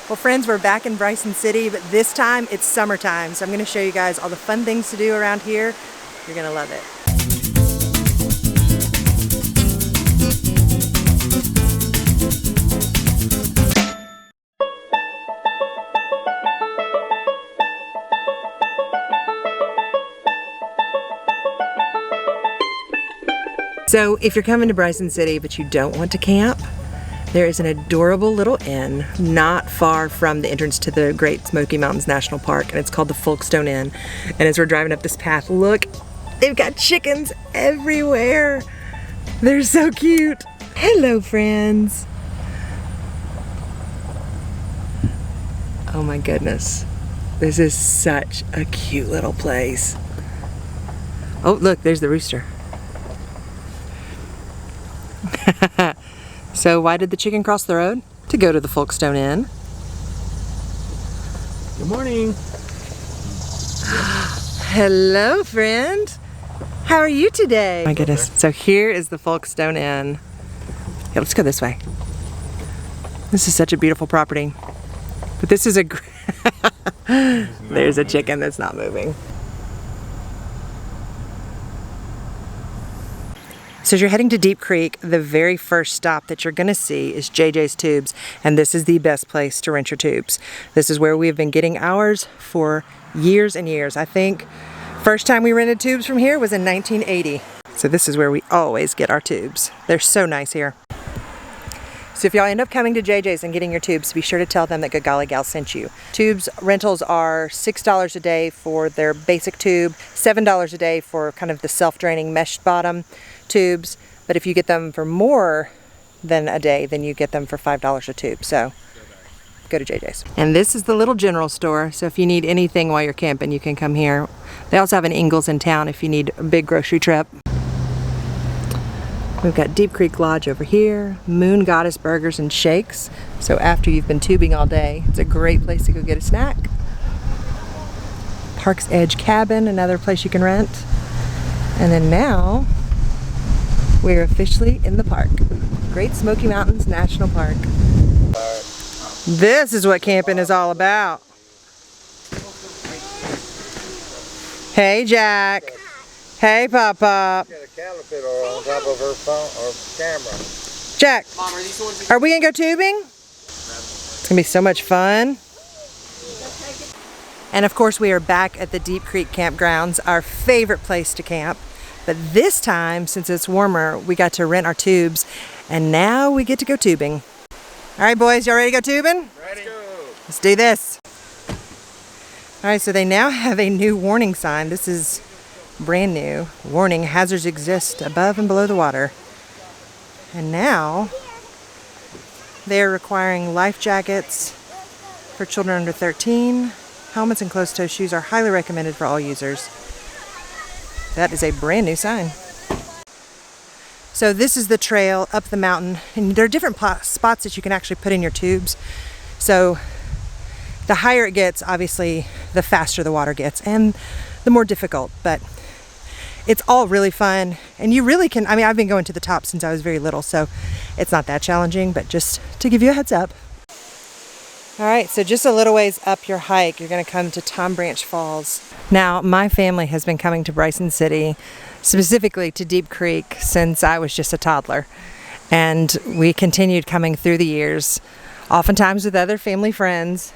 Well friends, we're back in Bryson City, but this time it's summertime. So I'm gonna show you guys all the fun things to do around here. You're gonna love it. So if you're coming to Bryson City but you don't want to camp, there is an adorable little inn not far from the entrance to the Great Smoky Mountains National Park, and it's called the Folkestone Inn. And as we're driving up this path, look, they've got chickens everywhere. They're so cute. Hello, friends. Oh my goodness. This is such a cute little place. Oh, look, there's the rooster. So why did the chicken cross the road? To go to the Folkestone Inn. Good morning. Hello, friend. How are you today? My goodness. So here is the Folkestone Inn. Yeah, let's go this way. This is such a beautiful property. But this is a... There's a chicken that's not moving. So as you're heading to Deep Creek, the very first stop that you're gonna see is JJ's Tubes, and this is the best place to rent your tubes. This is where we've been getting ours for years and years. I think first time we rented tubes from here was in 1980. So this is where we always get our tubes. They're so nice here. So if y'all end up coming to JJ's and getting your tubes, be sure to tell them that Good Golly Gal sent you. Tubes rentals are $6 a day for their basic tube, $7 a day for kind of the self-draining mesh bottom tubes, but if you get them for more than a day, then you get them for $5 a tube. So go to JJ's. And this is the little general store, so if you need anything while you're camping, you can come here. They also have an Ingles in town if you need a big grocery trip. We've got Deep Creek Lodge over here, Moon Goddess Burgers and Shakes. So after you've been tubing all day, it's a great place to go get a snack. Park's Edge Cabin, another place you can rent. And then now, we're officially in the park. Great Smoky Mountains National Park. This is what camping is all about. Hey, Jack. Hey, Papa. Got a caterpillar on top of her phone or camera. Jack, are we gonna go tubing? It's gonna be so much fun. And of course, we are back at the Deep Creek Campgrounds, our favorite place to camp. But this time, since it's warmer, we got to rent our tubes, and now we get to go tubing. All right, boys, y'all ready to go tubing? Ready? Let's do this. All right, so they now have a new warning sign. This is brand new. Warning, hazards exist above and below the water. And now they're requiring life jackets for children under 13. Helmets and closed-toe shoes are highly recommended for all users. That is a brand new sign. So this is the trail up the mountain, and there are different spots that you can actually put in your tubes. So the higher it gets, obviously, the faster the water gets and the more difficult, but it's all really fun. And you really can, I mean, I've been going to the top since I was very little, so it's not that challenging, but just to give you a heads up. All right, so just a little ways up your hike, you're gonna come to Tom Branch Falls. Now, my family has been coming to Bryson City, specifically to Deep Creek, since I was just a toddler. And we continued coming through the years, oftentimes with other family friends,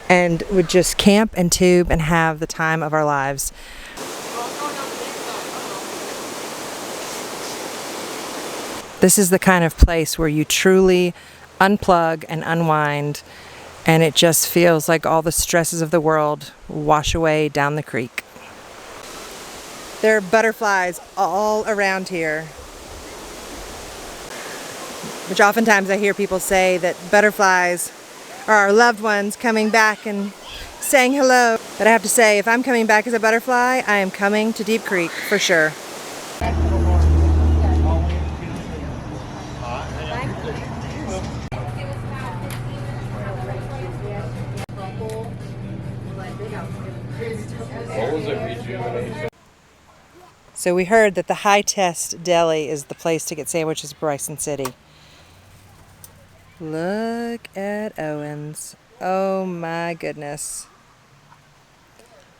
and would just camp and tube and have the time of our lives. This is the kind of place where you truly unplug and unwind, and it just feels like all the stresses of the world wash away down the creek. There are butterflies all around here, which oftentimes I hear people say that butterflies are our loved ones coming back and saying hello. But I have to say, if I'm coming back as a butterfly, I am coming to Deep Creek for sure. So we heard that the High Test Deli is the place to get sandwiches in Bryson City. Look at Owens. Oh my goodness.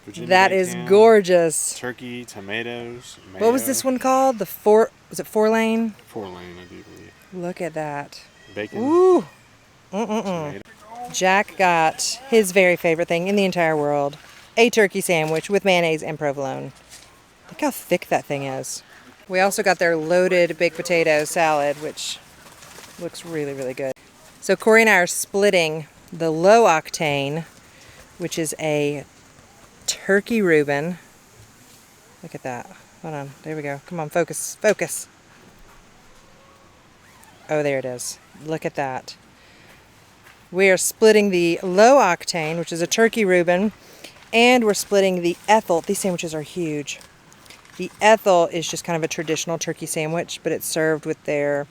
Virginia That is bacon, gorgeous. Turkey, tomatoes, mayo. What was this one called? Was it 4-lane? 4-lane, I do believe. Look at that. Bacon. Ooh. Tomato. Jack got his very favorite thing in the entire world. A turkey sandwich with mayonnaise and provolone. Look how thick that thing is. We also got their loaded baked potato salad, which looks really, really good. So Corey and I are splitting the low octane, which is a turkey Reuben. Look at that. Hold on. There we go. Come on, focus. Focus. Oh, there it is. Look at that. We are splitting the low octane, which is a turkey Reuben, and we're splitting the Ethel. These sandwiches are huge. The Ethel is just kind of a traditional turkey sandwich, but it's served with their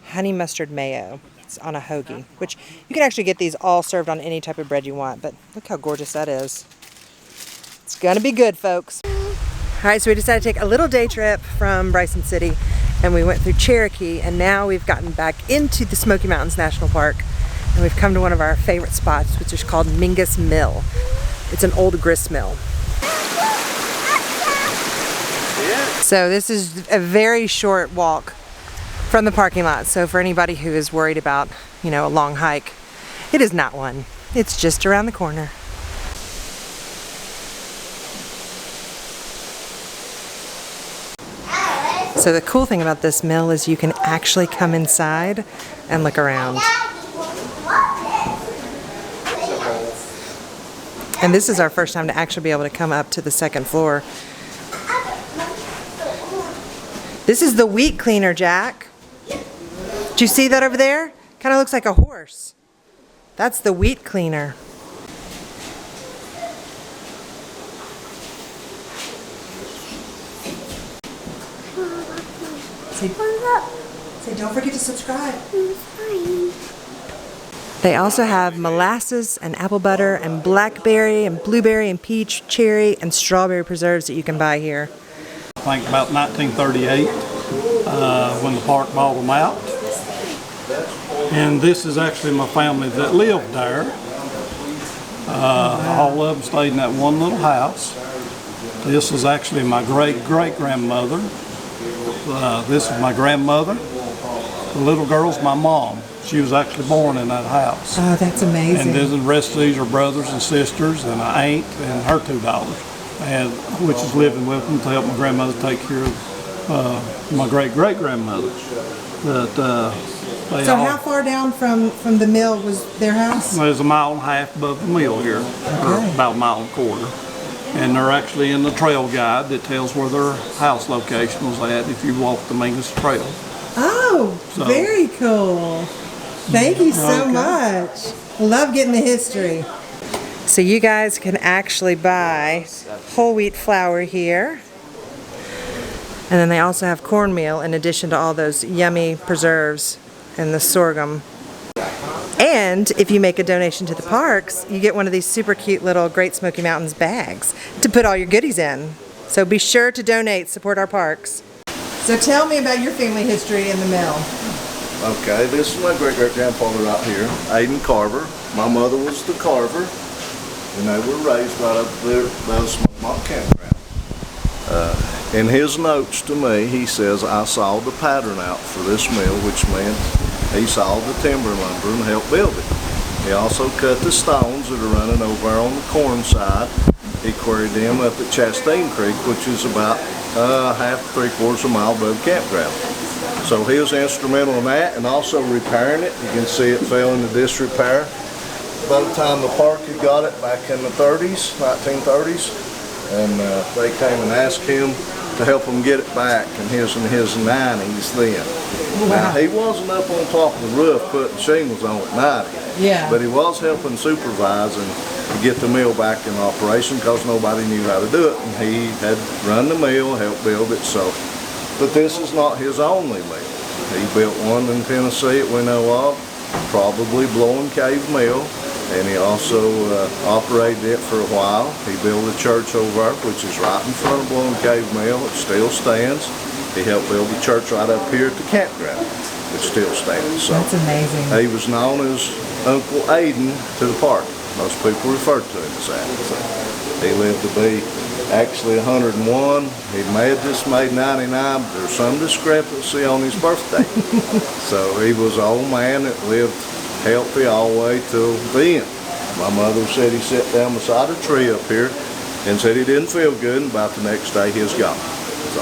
honey mustard mayo. It's on a hoagie, which you can actually get these all served on any type of bread you want, but look how gorgeous that is. It's gonna be good, folks. All right, so we decided to take a little day trip from Bryson City, and we went through Cherokee, and now we've gotten back into the Smoky Mountains National Park, and we've come to one of our favorite spots, which is called Mingus Mill. It's an old grist mill. So this is a very short walk from the parking lot. So for anybody who is worried about, you know, a long hike, it is not one. It's just around the corner. So the cool thing about this mill is you can actually come inside and look around. And this is our first time to actually be able to come up to the second floor. This is the wheat cleaner, Jack. Do you see that over there? Kind of looks like a horse. That's the wheat cleaner. Say don't forget to subscribe. They also have molasses and apple butter and blackberry and blueberry and peach, cherry and strawberry preserves that you can buy here. I think about 1938 when the park bought them out. And this is actually my family that lived there. All of them stayed in that one little house. This is actually my great-great-grandmother. This is my grandmother. The little girl's my mom. She was actually born in that house. Oh, that's amazing. And then the rest of these are brothers and sisters and an aunt and her 2 daughters, and which is living with them to help my grandmother take care of my great-great-grandmother. So how far down from the mill was their house? There's a mile and a half above the mill here, or about a mile and a quarter. And they're actually in the trail guide that tells where their house location was at if you walk the Mingus Trail. Oh, so, very cool. Thank you so much. Love getting the history. So you guys can actually buy whole wheat flour here. And then they also have cornmeal in addition to all those yummy preserves and the sorghum. And if you make a donation to the parks, you get one of these super cute little Great Smoky Mountains bags to put all your goodies in. So be sure to donate, support our parks. So tell me about your family history in the mill. Okay, this is my great-great-grandfather right here, Aiden Carver. My mother was the carver, and they were raised right up there by the Smoky Mountain Campground. In his notes to me, he says, I saw the pattern out for this mill, which meant he saw the timber lumber and helped build it. He also cut the stones that are running over on the corn side. He quarried them up at Chastain Creek, which is about half, 3/4 mile above the campground. So he was instrumental in that and also repairing it. You can see it fell into disrepair. By the time the park had got it back in the 1930s, and they came and asked him to help them get it back, and he was in his 90s then. Wow. Now, he wasn't up on top of the roof putting shingles on at 90, but he was helping supervise and to get the mill back in operation because nobody knew how to do it, and he had run the mill, helped build it. So, but this is not his only mill. He built one in Tennessee that we know of, probably Blowing Cave Mill, and he also operated it for a while. He built a church over there, which is right in front of Blowing Cave Mill. It still stands. He helped build the church right up here at the campground. It's still standing. So That's amazing. he was known as Uncle Aiden to the party. Most people refer to him as that. So he lived to be actually 101. He made 99. There's some discrepancy on his birthday. So he was an old man that lived healthy all the way till the end. My mother said he sat down beside a tree up here and said he didn't feel good, and about the next day he was gone. So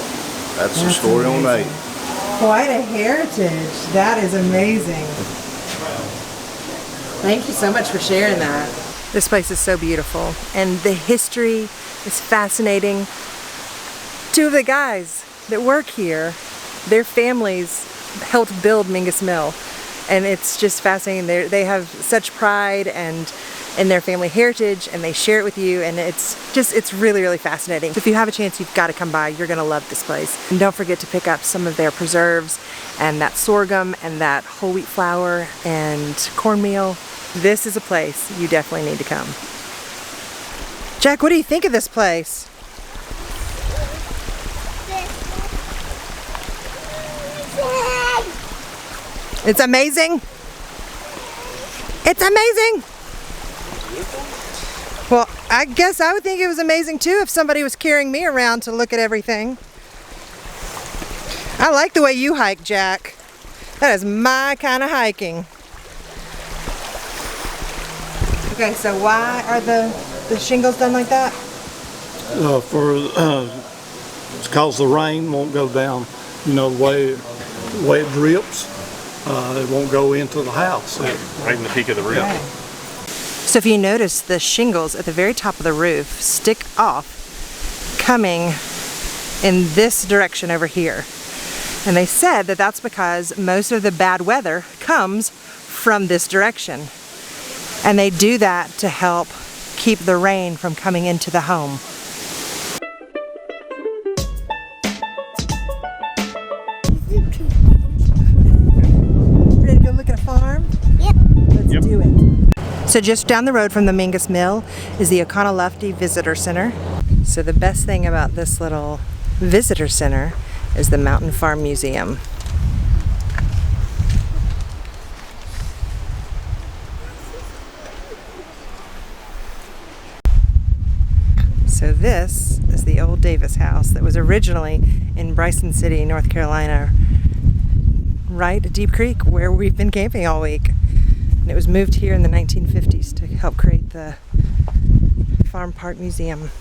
that's the story on Aiden. Quite a heritage. That is amazing. Thank you so much for sharing that. This place is so beautiful, and the history is fascinating. Two of the guys that work here, their families helped build Mingus Mill, and it's just fascinating. They have such pride and in their family heritage, and they share it with you, and it's really, really fascinating. If you have a chance, you've got to come by. You're gonna love this place. And don't forget to pick up some of their preserves and that sorghum and that whole wheat flour and cornmeal. This is a place you definitely need to come. Jack, what do you think of this place? It's amazing. It's amazing. Well, I guess I would think it was amazing too if somebody was carrying me around to look at everything. I like the way you hike, Jack. That is my kind of hiking. Okay, so why are the shingles done like that? It's because the rain won't go down. You know, the way it drips, it won't go into the house. Right in the peak of the roof. Okay. So if you notice, the shingles at the very top of the roof stick off, coming in this direction over here. And they said that that's because most of the bad weather comes from this direction. And they do that to help keep the rain from coming into the home. Ready to go look at a farm? Yep. Let's do it. So just down the road from the Mingus Mill is the Oconaluftee Visitor Center. So the best thing about this little visitor center is the Mountain Farm Museum. So this is the old Davis house that was originally in Bryson City, North Carolina, right at Deep Creek, where we've been camping all week. And it was moved here in the 1950s to help create the Farm Park Museum.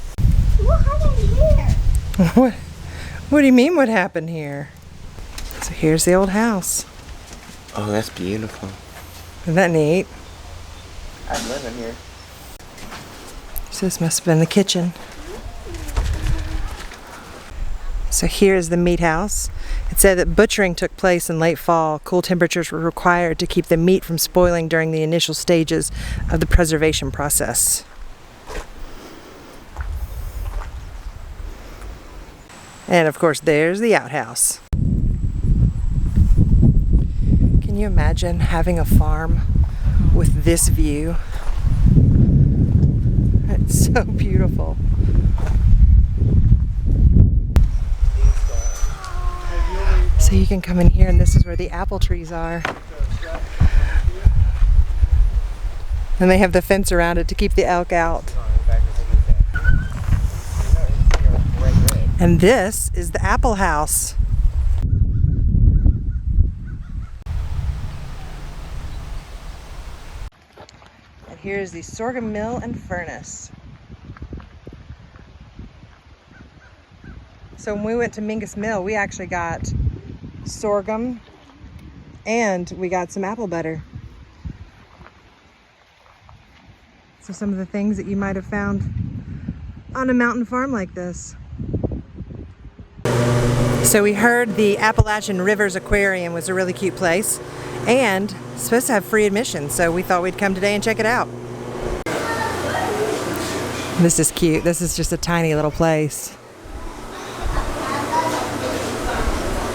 What happened here? What do you mean what happened here? So here's the old house. Oh, that's beautiful. Isn't that neat? I'm living here. So this must have been the kitchen. So here's the meat house. It said that butchering took place in late fall. Cool temperatures were required to keep the meat from spoiling during the initial stages of the preservation process. And of course, there's the outhouse. Can you imagine having a farm with this view? It's so beautiful. So you can come in here, and this is where the apple trees are. And they have the fence around it to keep the elk out. And this is the apple house. And here's the sorghum mill and furnace. So when we went to Mingus Mill, we actually got sorghum and we got some apple butter. So some of the things that you might have found on a mountain farm like this. So we heard the Appalachian Rivers Aquarium was a really cute place and supposed to have free admission, so we thought we'd come today and check it out. This is cute. This is just a tiny little place.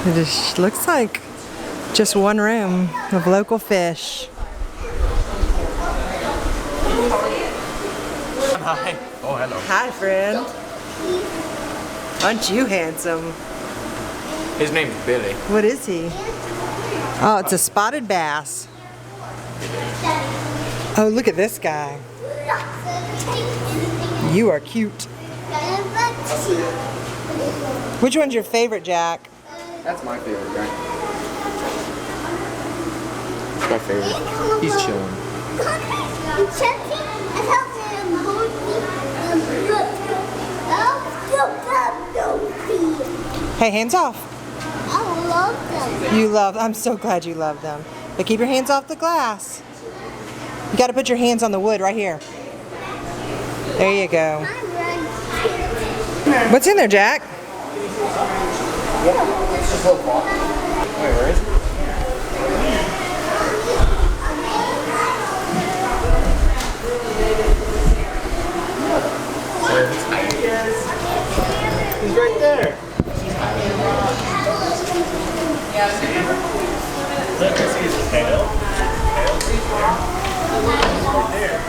It just looks like just one room of local fish. Hi. Oh, hello. Hi, friend. Aren't you handsome? His name's Billy. What is he? Oh, it's a spotted bass. Oh, look at this guy. You are cute. Which one's your favorite, Jack? That's my favorite, right? It's my favorite. He's chilling. Hey, hands off. I love them. You love, I'm so glad you love them. But keep your hands off the glass. You got to put your hands on the wood right here. There you go. What's in there, Jack? Wait, where is it? He's right there. Look, I see his tail. Right there.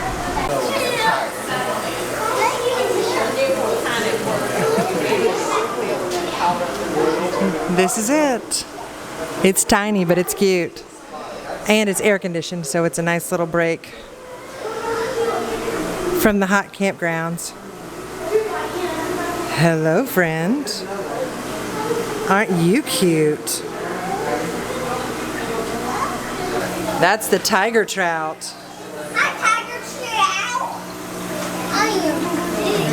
This is it. It's tiny, but it's cute. And it's air conditioned, so it's a nice little break from the hot campgrounds. Hello, friend. Aren't you cute? That's the tiger trout.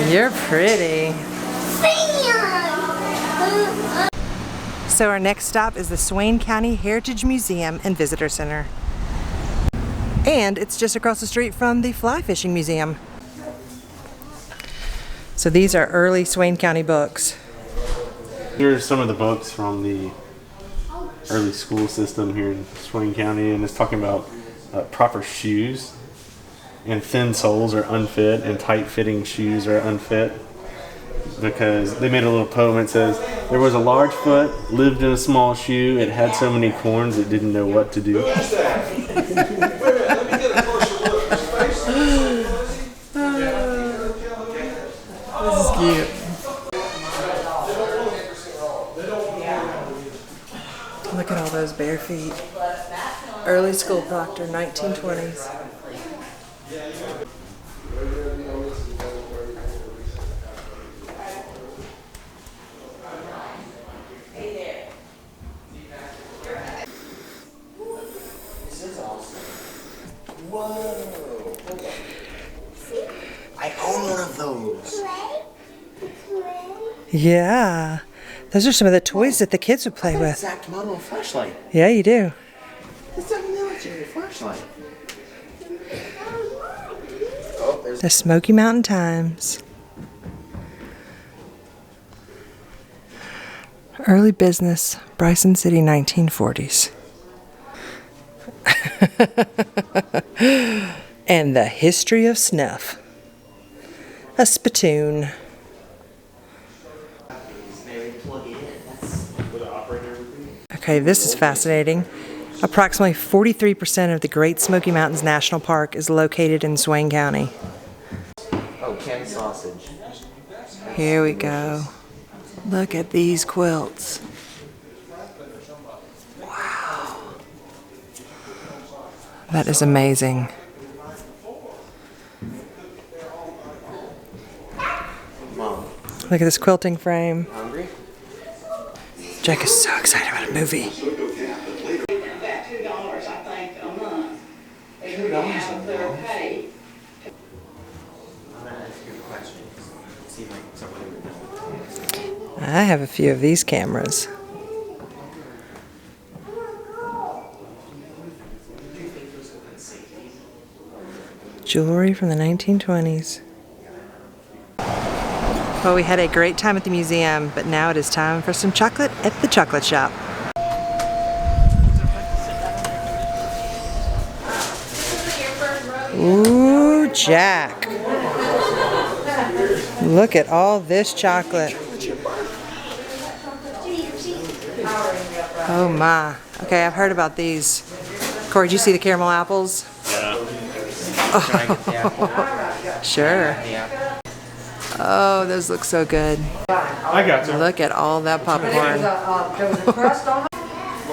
You're pretty. So our next stop is the Swain County Heritage Museum and Visitor Center. And it's just across the street from the Fly Fishing Museum. So these are early Swain County books. Here's some of the books from the early school system here in Swain County, and it's talking about proper shoes, and thin soles are unfit and tight-fitting shoes are unfit, because they made a little poem that says, there was a large foot, lived in a small shoe, it had so many corns it didn't know what to do. This is cute. Look at all those bare feet. Early school proctor, 1920s. I own one of those. Yeah. Those are some of the toys that the kids would play with. Exact model flashlight. Yeah, you do. It's a military flashlight. The Smoky Mountain Times. Early business, Bryson City, 1940s. And the history of snuff. A spittoon. Okay, this is fascinating. Approximately 43% of the Great Smoky Mountains National Park is located in Swain County. Oh, canned sausage. Here we go. Look at these quilts. Wow. That is amazing. Mom, Look at this quilting frame. hungry? Jack is so excited about a movie. $2, I think, a month. They $2 out of their pay. I'm gonna ask you a question. See if somebody would know. I have a few of these cameras. Jewelry from the 1920s. Well, we had a great time at the museum, but now it is time for some chocolate at the chocolate shop. Ooh, Jack. Look at all this chocolate. Oh my. Okay, I've heard about these. Corey, did you see the caramel apples? Can I get the apple? Sure. The apple. Oh, those look so good. I got you. Look at all that popcorn. What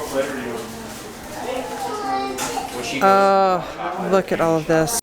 flavor do you want? Oh, look at all of this.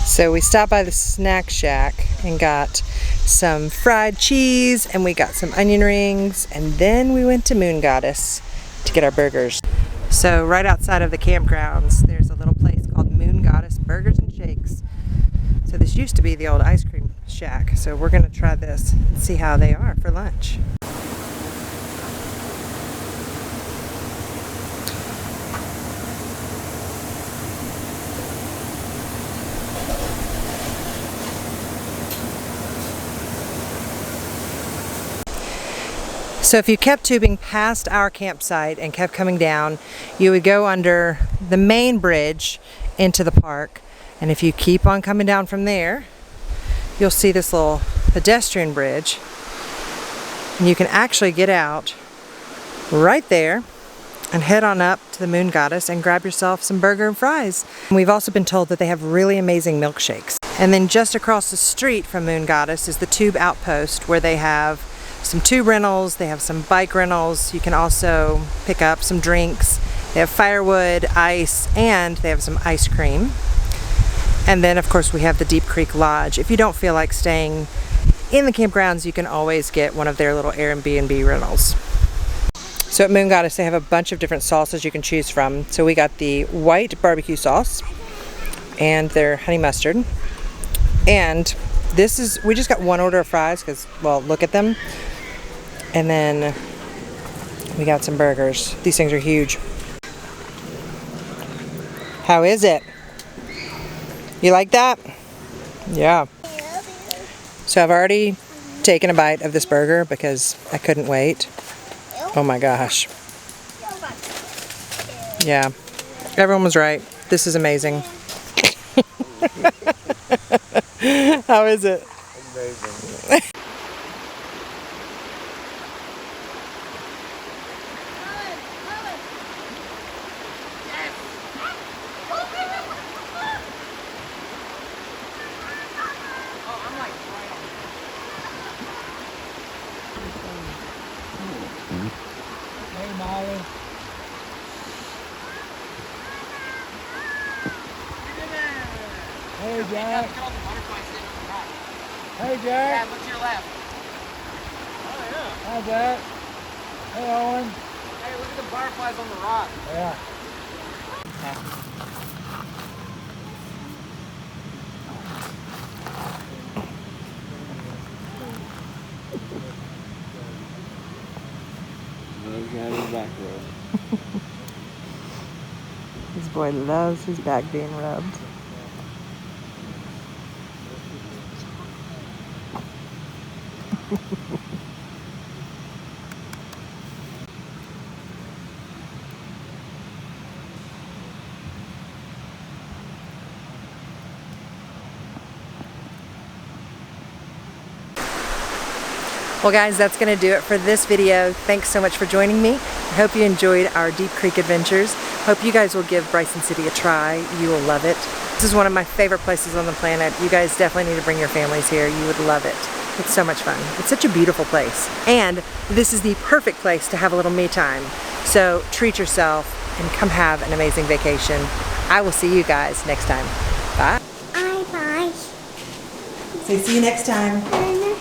So we stopped by the Snak Shak and got some fried cheese, and we got some onion rings, and then we went to Moon Goddess to get our burgers. So right outside of the campgrounds, there's a little place called Moon Goddess Burgers and Shakes. So this used to be the old ice cream shack. So we're gonna try this and see how they are for lunch. So if you kept tubing past our campsite and kept coming down, you would go under the main bridge into the park. And if you keep on coming down from there, you'll see this little pedestrian bridge. And you can actually get out right there and head on up to the Moon Goddess and grab yourself some burger and fries. And we've also been told that they have really amazing milkshakes. And then just across the street from Moon Goddess is the Tube Outpost, where they have some tube rentals, they have some bike rentals. You can also pick up some drinks. They have firewood, ice, and they have some ice cream. And then of course we have the Deep Creek Lodge. If you don't feel like staying in the campgrounds, you can always get one of their little Airbnb rentals. So at Moon Goddess they have a bunch of different sauces you can choose from. So we got the white barbecue sauce and their honey mustard. And this is, we just got one order of fries because, well, look at them. And then we got some burgers. These things are huge. How is it? You like that? Yeah. So I've already taken a bite of this burger because I couldn't wait. Oh my gosh. Yeah. Everyone was right. This is amazing. How is it? Amazing. Hey, Molly. Hey, Jack. Hey, Jack. Yeah, look to your left. Oh, yeah. Hi, Jack. Hey, Owen. Hey, look at the butterflies on the rock. Yeah. This boy loves his back being rubbed. Well guys, that's going to do it for this video. Thanks so much for joining me. I hope you enjoyed our Deep Creek adventures. Hope you guys will give Bryson City a try. You will love it. This is one of my favorite places on the planet. You guys definitely need to bring your families here. You would love it. It's so much fun. It's such a beautiful place. And this is the perfect place to have a little me time. So treat yourself and come have an amazing vacation. I will see you guys next time. Bye. Bye bye. Say see you next time. Bye.